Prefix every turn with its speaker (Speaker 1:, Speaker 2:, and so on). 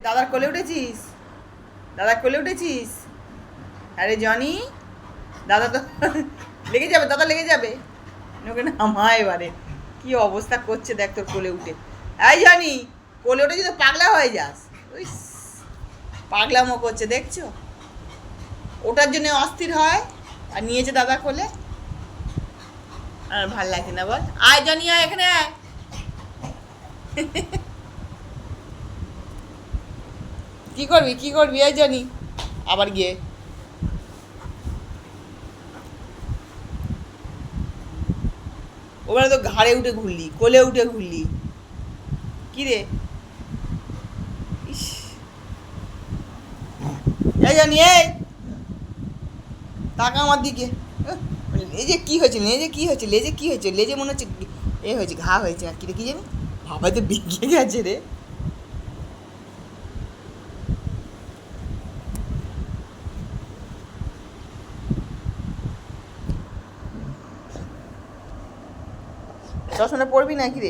Speaker 1: দাদার কোলে উঠেছিস? দাদার কোলে উঠেছিস? আরে জনি, দাদা তো লেগে যাবে, দাদা লেগে যাবে। ওকে নামা এবারে। কি অবস্থা করছে দেখ তোর কোলে উঠে। এই জনি, কোলে উঠেছি তো পাগলা হয়ে যাস। ওই পাগলামো করছে দেখছো? ওটার জন্য অস্থির হয় আর নিয়েছে দাদা কোলে। আর ভাল লাগছে না বল। আয় জনি, আয় এখানে আয়। কি করবি, কি করবি এই জনি? আবার গিয়ে ওখানে তো ঘাড়ে উঠে ঘুরলি, কোলে উঠে ঘুরলি। কি রে? ইস, এই জানি এই তাকা আমার দিকে। লেজে কি হয়েছে, লেজে কি হয়েছে, লেজে কি হয়েছে? লেজে মনে হচ্ছে এ হয়েছে, ঘা হয়েছে। আর কি রে, কি জানি বাবা তো বেঁকে গেছে রে। চশমাটা পড়বি না কি রে?